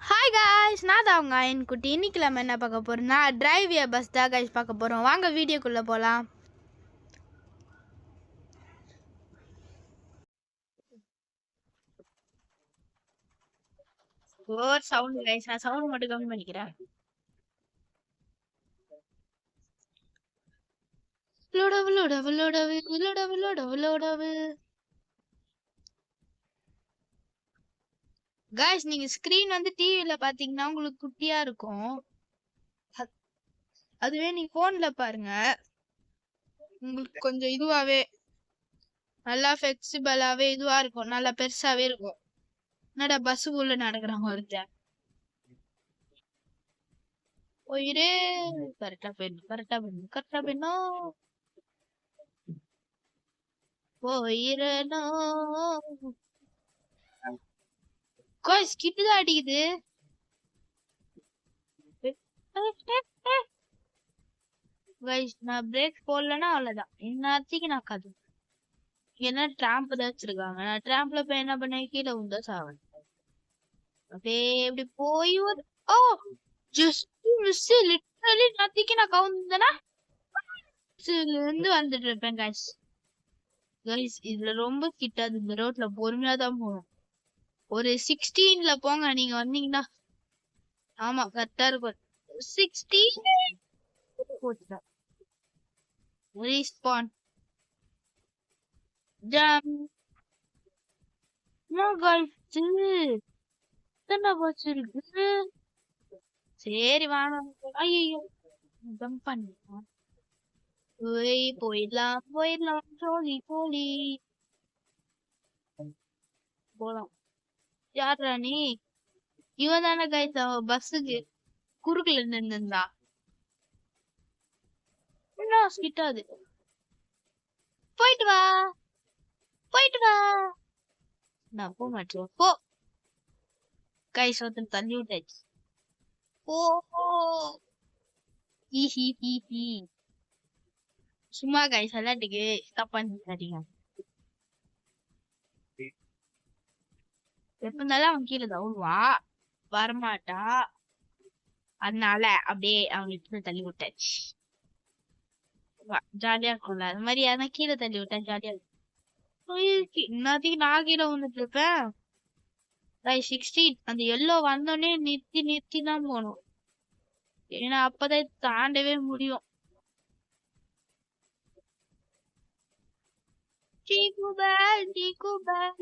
Hi guys, நான் தான் அவங்க என் குட்டி. இன்னைக்கு நம்ம என்ன பார்க்க போகிறோம்னா டிரைவ் ஏ பஸ் தான் காய்ஸ் பார்க்க போகிறோம். வாங்க வீடியோக்குள்ளே போகலாம். ஓர் சவுண்ட் காய்ஸ், நான் சவுண்ட் மட்டும் கம்மி பண்ணிக்கிறேன். லோடவு லோடவு லோடவு லோடவு லோடவு லோடவு. காய்ஸ், நீங்க ஸ்கிரீன் வந்து டிவியில பாத்தீங்கன்னா உங்களுக்கு குட்டியா இருக்கும். அதுவே நீங்க போன்ல பாருங்க, உங்களுக்கு கொஞ்சம் இதுவாவே நல்லா ஃபிளெக்சிபிளாவே இதுவா இருக்கும், நல்லா பெருசாவே இருக்கும். என்னடா பஸ் உள்ள நடக்கிறாங்க ஒருத்தன். போயிரு, கரெக்டா போயிடணும், கரெக்டா போயிடணும், கரெக்டா போயிடணும். போயிரணும். காய்ஸ் கிட்டுதான் அடிக்குது. காய்ஸ் நான் பிரேக் போடலன்னா அவ்வளவுதான், இன்னத்துக்கு நான் கது. என்ன ட்ராம்ப் தான் வச்சிருக்காங்க, நான் ட்ராம்ப்ல போய் என்ன பண்ண, கீழே உண்டா சாவன். அப்படியே இப்படி போய் ஒரு ஓ ஜஸ்ட் மிஸ், லிட்டரலி நத்திக்கு நான் கவுந்தனா இருந்து வந்துட்டு இருப்பேன். காய்ஸ் காய்ஸ் இதுல ரொம்ப கிட்டாது, இந்த ரோட்ல பொறுமையா தான் போகணும். ஒரு 16ல போங்க நீங்க வந்தீங்கன்னா. ஆமா கரெக்டா இருக்கும். 16 போச்சுதான். Respawn. Jump. No guys. எத்தனை பஸ் இருக்கு? சரி வாங்க. ஐயோ ஜம்ப் பண்ணிடலாம். போயிடலாம் போயிடலாம், ஜோலி போலி போலாம். யாரா நீ? இவன் தானே கைஸ் பஸ்ஸுக்கு குறுக்குல நின்னுந்தா. என்ன கிட்டாது. போயிட்டு வா போயிட்டு வா. நான் போக மாட்டேன் போ. கைஸ் ஒருத்தன் தள்ளி விட்டாச்சு. ஓ சும்மா கைஸ் விளையாட்டுக்கு தப்பா நினைக்காதீங்க. எப்ப இருந்தாலும் அவன் கீழே தவுடுவா, வரமாட்டா. அதனால அப்படியே அவங்களுக்கு தள்ளி விட்டாச்சு. ஜாலியா இருக்கும்ல அது மாதிரி. யாரா கீழே தள்ளி விட்டா ஜாலியா இருக்கும். இன்னத்துக்கு நான் கீழே வந்துட்டு இருப்பேன். 16 அந்த எல்லோ வந்தோடனே நிறுத்தி தான் போகணும், ஏன்னா அப்பதான் தாண்டவே முடியும். Chico Bell, Chico Bell,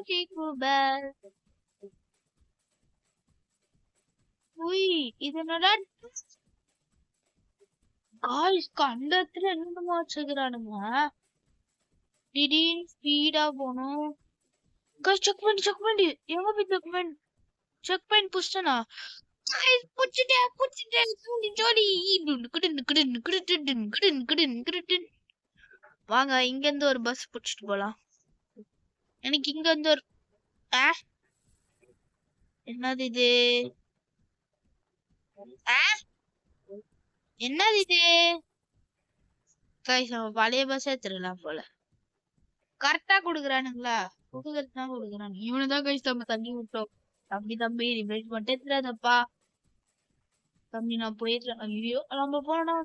Chico Bell. உய் இது என்னடா காய்ஸ், கண்டத்துல என்னமா வச்சுக்கிறானுங்க. திடீர்னு ஸ்பீடா போகணும். காய்ஸ் செக் பண்ணி எங்க போய் செக் பண்ணி புஷ்டனா. வாங்க இங்க இருந்து ஒரு பஸ் புடிச்சிட்டு போலாம். எனக்கு இங்க இருந்து ஒரு என்னது இது, என்னது இது? கைஸ் நம்ம பழைய பஸ் எடுத்துடலாம் போல. கரெக்டா குடுக்குறானுங்களா? குடுக்கறதுதான் குடுக்குறானு. இவனுதான் கைஸ் நம்ம தள்ளி விட்டோம். தம்பி ரிவைட் பண்ணிட்டு எடுத்துறாதப்பா. தம்பி நான் போயிடுறேன். ஐயோ நம்ம போனா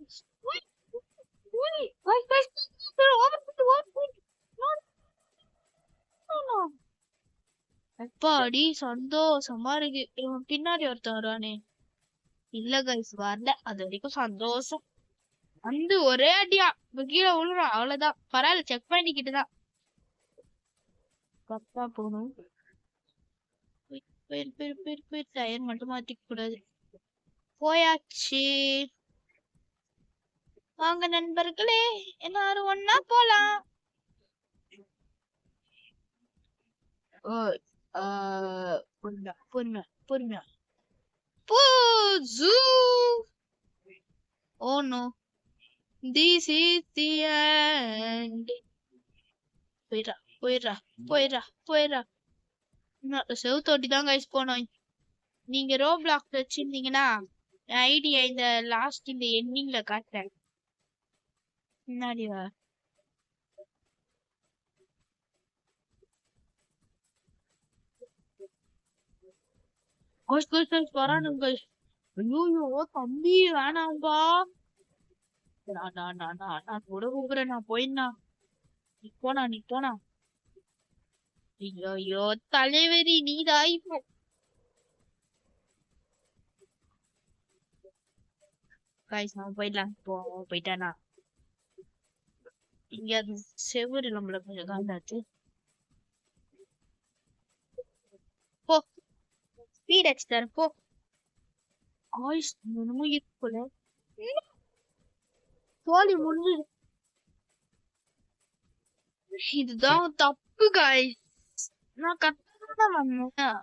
அப்பாடி சந்தோஷமா இருக்கு. இவன் பின்னாடி ஒருத்தன் வரானே. இல்ல கைஸ் வரல, அது வரைக்கும் சந்தோஷம். வந்து ஒரே அடியா கீழே விழுறான், அவ்வளவுதான். பரவாயில்ல, செக் பண்ணிக்கிட்டுதான் கரெக்டா போகணும். போய் டயர் மட்டும் மாத்திக்க கூடாது. போயாச்சு. வாங்க நண்பர்களே, எல்லாரும் ஒன்னா போலாம். பொறுமையா. Oh no, this is the end. போயிடா. செவுத்தோட்டி தான் கைஸ் போனோம். நீங்க ரோ பிளாக் வச்சிருந்தீங்கன்னா ஐடியா இந்த லாஸ்ட் இந்த எண்டிங்ல காட்டுறேன். முன்னாடி வா. வரானுங்க. ஐயோ தம்பி வேணாம்பா. நான் கூட கூப்பிடுறேன், நான் போயினா. நீ போனா. ஐயோ தலைவரி நீதான் இப்போ. கைஸ் நம்ம போயிடலாம். போயிட்டானா இங்க அது செவரு நம்மள கொஞ்சம் காண்டாச்சு. போ ஸ்பீட் எக்ஸ்டர் போ. காய்ஸ் என்னமோ இருக்குல்ல. போலி முடிஞ்சு. இதுதான் தப்பு காய்ஸ். நான் கரெக்டா தான் வந்தேன்.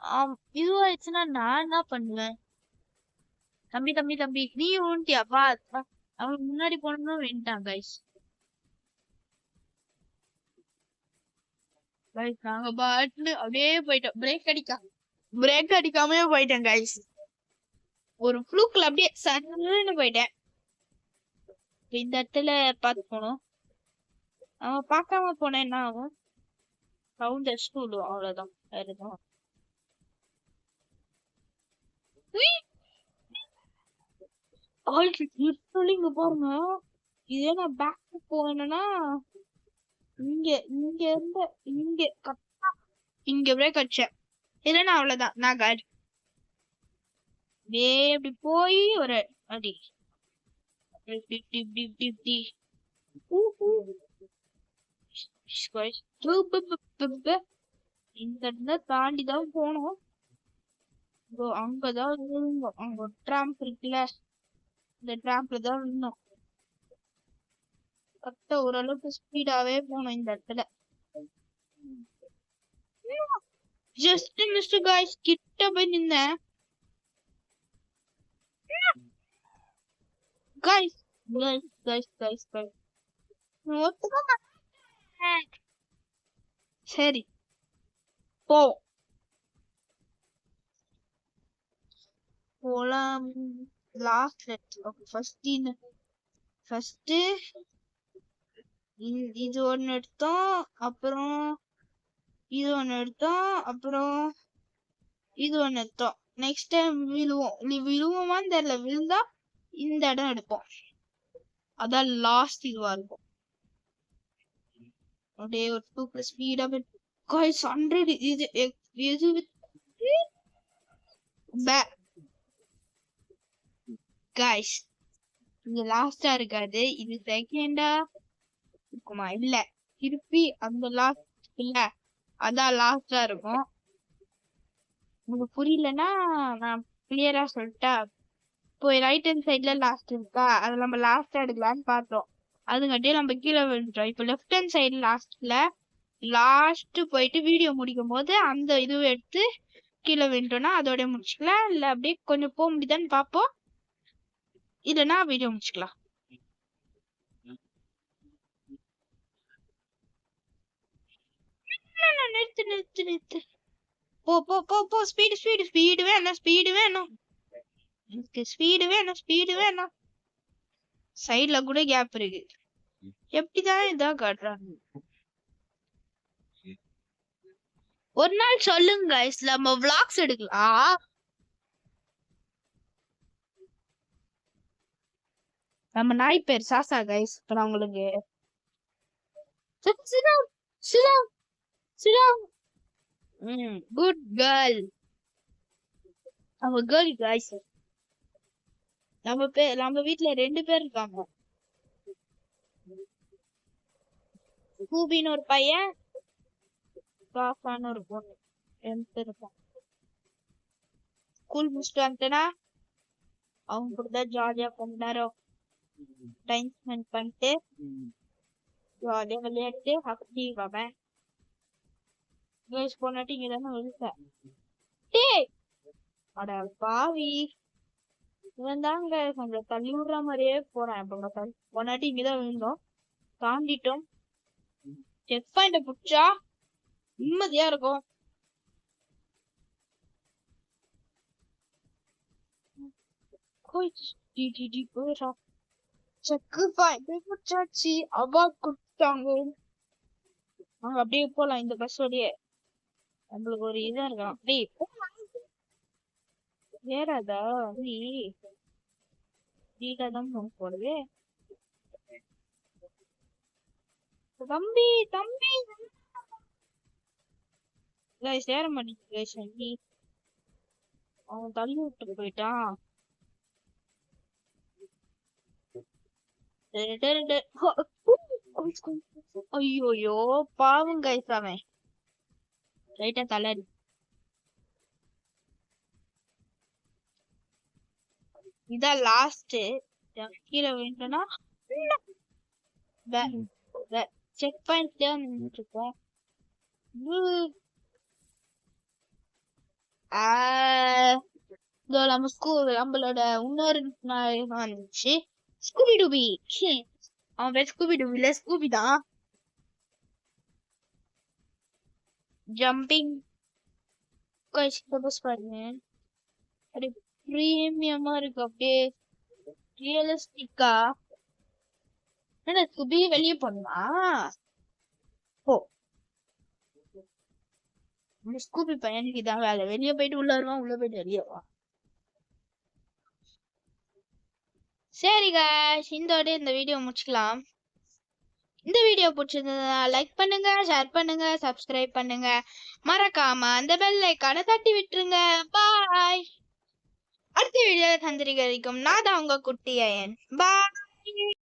இதுவாயிடுச்சுன்னா நான் என்ன பண்ணுவேன்? தம்பி நீ ஊன்ட்டியாப்பா? அவன் முன்னாடி போனோம்னா வேண்டாம் கைஸ். கைஸ் நாங்க பாட்டுன்னு அப்படியே போயிட்டோம். பிரேக் அடிக்காமயே போயிட்டேன் கைஸ். ஒரு ஃப்ளூக்ல அப்படியே சன்னு போயிட்டேன். இந்த இடத்துல பார்த்து போனோம். அவன் பார்க்காம போனேன் என்ன ஆகும்? சவுண்ட் அடிச்சுட்டு விடுவோம், அவ்வளவுதான். வேற எதுவும் இங்க பாருங்க. இதே நான் பேக் போனேன்னா இங்க பிரேக் அடிச்சேன். இல்லைன்னா அவ்வளவுதான், நான் காடி இப்படி போய் ஒரு அடி இந்த தாண்டிதான் போனோம். அங்கதான் விழுந்தோம். அங்க ஒரு ட்ராம்ப் இருக்குல்ல, இந்த ட்ராம்ப்ல தான் விழுந்தோம். கரெக்டா ஓரளவுக்கு ஸ்பீடாவே போனோம் இந்த இடத்துல. ஜஸ்ட் மிஸ்டர் காய்ஸ், கிட்ட போய் நின்னேன். காய்ஸ் சரி போ போலாம். லாஸ்ட் ஃபர்ஸ்ட் இது ஒன்னு எடுத்தோம், அப்புறம் இது ஒன்னு எடுத்தோம், அப்புறம் இது ஒன்னு எடுத்தோம். நெக்ஸ்ட் டைம் விழுவோமான்னு தெரியல. விழுந்தா இந்த இடம் எடுப்போம். அதான் லாஸ்ட் இதுவா இருக்கும். அப்படியே ஒரு 2 ஸ்பீடா காய்ஸ் 100 இது எது காய்ஸ் இது லாஸ்டா இருக்காது. இது செகண்டா இருக்குமா? இல்ல, திருப்பி அந்த லாஸ்ட் இல்ல, அதான் லாஸ்டா இருக்கும். உங்களுக்கு புரியலன்னா நான் கிளியரா சொல்லிட்டா. இப்போ ரைட் ஹேண்ட் சைட்ல லாஸ்ட் இருக்கா, அதை நம்ம லாஸ்டா எடுக்கலான்னு பார்த்தோம். அதுங்காட்டியும் நம்ம கீழே விழுந்துட்டோம். இப்போ லெஃப்ட் ஹேண்ட் சைடு லாஸ்ட் போயிட்டு வீடியோ முடிக்கும் போது அந்த இதுவை எடுத்து கீழே விழுந்துட்டோம்னா அதோட முடிச்சுக்கலாம். இல்ல அப்படியே கொஞ்சம் போக முடியுதான்னு பார்ப்போம், இல்லைன்னா வீடியோ முடிச்சுக்கலாம். நிறுத்து போ. ஸ்பீடு வேணும். எனக்கு ஸ்பீடு வேணும். சைடுல கூட கேப் இருக்கு. எப்படிதான் இதா காட்டுறாங்க? ஒரு நாள் சொல்லுங்க guys, நம்ம vlogs எடுக்கலாம். நம்ம நாய் பேர் சாசா guys. இப்ப நான் உங்களுக்கு குட் கேர்ள். நம்ம கேர்ள் guys. நம்ம வீட்டுல 2 பேர் இருக்காங்க. கூபின்னு ஒரு பையன், சாசான்னு ஒரு பொண்ணு. 2 பேர் இருக்காங்க. ஸ்கூல் முடிச்சுட்டு வந்துட்டேன்னா அவங்க கூட தான் ஜாலியா கொஞ்ச நேரம் டைம் ஸ்பெண்ட் பண்ணிட்டு ஜாலியா விளையாட்டு அப்படி வாவேன். பொண்ணாட்டி இங்க தானே விழுந்தேன். அட பாவி, இவன் தாங்க கொஞ்சம் தள்ளி விடுற மாதிரியே போறேன். பொண்ணாட்டி இங்கதான் விழுந்தோம், தாண்டிட்டோம். செக் பாயிண்ட புடிச்சா நிம்மதியா இருக்கும். செக் பாயிண்ட் புடிச்சாச்சு, அவார்ட் கொடுத்தாங்க. நாங்க அப்படியே போலாம் இந்த பஸ் வழியே. நம்மளுக்கு ஒரு இதா இருக்கலாம். அப்படியே ஏறாதா நீ தான் போடுவே தம்பி தம்பி சேர மாட்டேங்குது அவன் தள்ளி விட்டு போயிட்டான். ஐயோயோ பாவம் கைஸ் அவன் ரைட்டா தள்ளி. இதான் லாஸ்ட் கீழே வேண்டும்னா செக் பாயிண்ட் நின்றுட்டு இருக்கோம். நம்மளோட இன்னொரு வந்துச்சு ஸ்கூபி டூபி. அவன் பேர் ஸ்கூபி டூபி இல்ல ஸ்கூபி தான். ஜம்பிங் பாருங்க அப்படியே பிரீமியமா இருக்கு, அப்படியே ரியலிஸ்டிக்கா. என்ன ஸ்கூபி வெளியே போனா போ. ஸ்கூபி பையனுக்கு இதான் வேலை, வெளியே போயிட்டு உள்ள வருவான், உள்ள போயிட்டு வெளியே வா. சரி guys, இந்த வீடியோ முடிச்சுக்கலாம். இந்த வீடியோ பிடிச்சிருந்தா லைக் பண்ணுங்க, ஷேர் பண்ணுங்க, சப்ஸ்கிரைப் பண்ணுங்க, மறக்காம அந்த பெல் ஐகானை தட்டி விட்டுருங்க. பாய். அடுத்த வீடியோல சந்திரிகரிக்கும் நான் தான் உங்க குட்டி அயன். பாய்.